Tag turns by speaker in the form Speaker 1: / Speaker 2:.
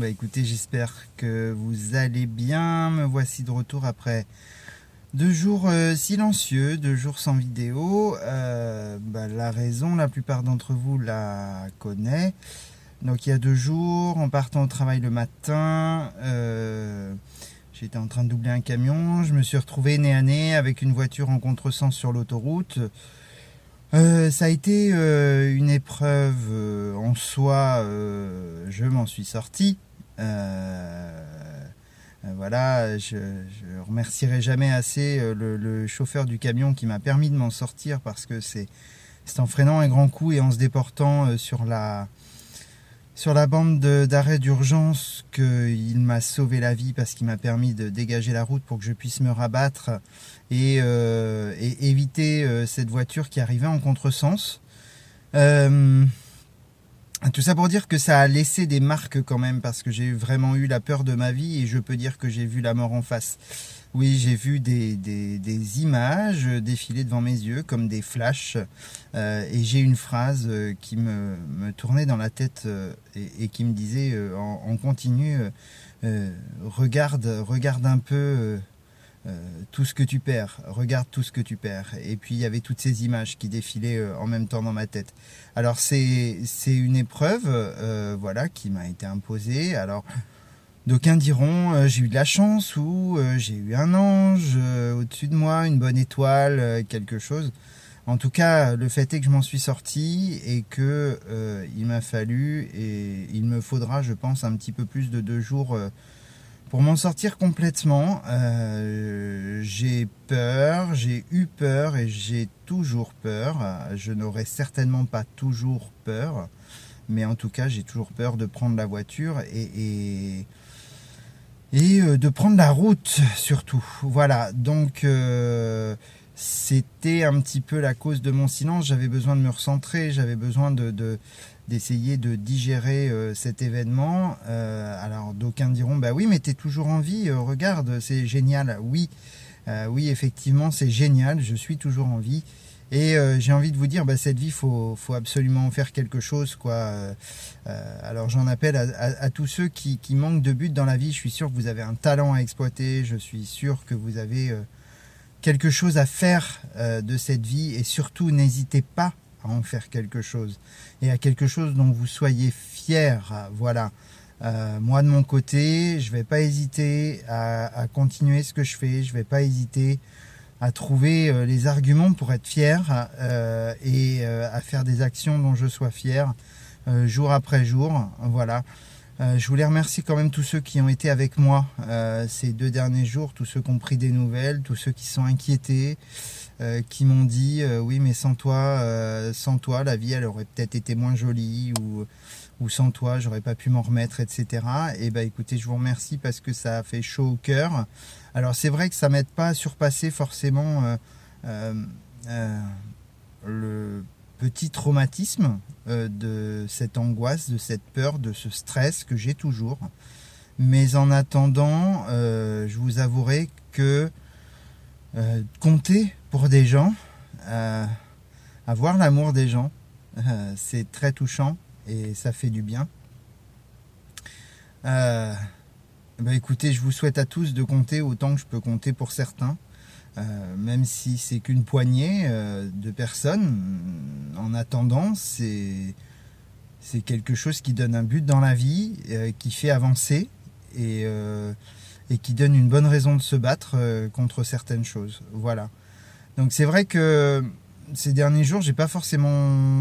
Speaker 1: Bah écoutez, j'espère que vous allez bien. Me voici de retour après 2 jours silencieux, 2 jours sans vidéo. La raison, la plupart d'entre vous la connaît. Donc il y a 2 jours, en partant au travail le matin, j'étais en train de doubler un camion. Je me suis retrouvé nez à nez avec une voiture en contresens sur l'autoroute. Ça a été une épreuve en soi, je m'en suis sorti. Voilà, je remercierai jamais assez le chauffeur du camion qui m'a permis de m'en sortir, parce que c'est en freinant un grand coup et en se déportant sur la bande d'arrêt d'urgence qu'il m'a sauvé la vie, parce qu'il m'a permis de dégager la route pour que je puisse me rabattre et éviter cette voiture qui arrivait en contresens. Tout ça pour dire que ça a laissé des marques quand même, parce que j'ai vraiment eu la peur de ma vie et je peux dire que j'ai vu la mort en face. Oui, j'ai vu des images défiler devant mes yeux comme des flashs, et j'ai une phrase qui me tournait dans la tête et qui me disait en continu, regarde un peu tout ce que tu perds, regarde tout ce que tu perds. Et puis il y avait toutes ces images qui défilaient en même temps dans ma tête. Alors c'est une épreuve voilà, qui m'a été imposée. Alors d'aucuns diront j'ai eu de la chance, ou j'ai eu un ange au-dessus de moi, une bonne étoile, quelque chose. En tout cas, le fait est que je m'en suis sorti et que il m'a fallu, et il me faudra, je pense, un petit peu plus de 2 jours pour m'en sortir complètement. J'ai peur, j'ai eu peur et j'ai toujours peur. Je n'aurai certainement pas toujours peur, mais en tout cas j'ai toujours peur de prendre la voiture et de prendre la route surtout. Voilà, donc c'était un petit peu la cause de mon silence. J'avais besoin de me recentrer, j'avais besoin d'essayer de digérer cet événement. Alors d'aucuns diront bah oui, mais t'es toujours en vie, regarde, c'est génial. Oui, oui, effectivement c'est génial, je suis toujours en vie. Et j'ai envie de vous dire, cette vie, faut absolument en faire quelque chose, quoi. Alors j'en appelle à tous ceux qui manquent de but dans la vie. Je suis sûr que vous avez un talent à exploiter, je suis sûr que vous avez quelque chose à faire de cette vie, et surtout n'hésitez pas à en faire quelque chose, et à quelque chose dont vous soyez fiers. Voilà. Moi de mon côté, je vais pas hésiter à continuer ce que je fais, je vais pas hésiter à trouver les arguments pour être fier, et à faire des actions dont je sois fier jour après jour. Voilà. Je voulais remercier quand même tous ceux qui ont été avec moi ces 2 derniers jours, tous ceux qui ont pris des nouvelles, tous ceux qui sont inquiétés, qui m'ont dit oui, mais sans toi la vie elle aurait peut-être été moins jolie, ou sans toi j'aurais pas pu m'en remettre, etc. Et écoutez, je vous remercie, parce que ça a fait chaud au cœur. Alors c'est vrai que ça m'aide pas à surpasser forcément le petit traumatisme de cette angoisse, de cette peur, de ce stress que j'ai toujours. Mais en attendant, je vous avouerai que compter pour des gens, avoir l'amour des gens, c'est très touchant et ça fait du bien. Écoutez, je vous souhaite à tous de compter autant que je peux compter pour certains, même si c'est qu'une poignée de personnes. En attendant, c'est quelque chose qui donne un but dans la vie, qui fait avancer, et qui donne une bonne raison de se battre contre certaines choses. Voilà. Donc c'est vrai que ces derniers jours, j'ai pas forcément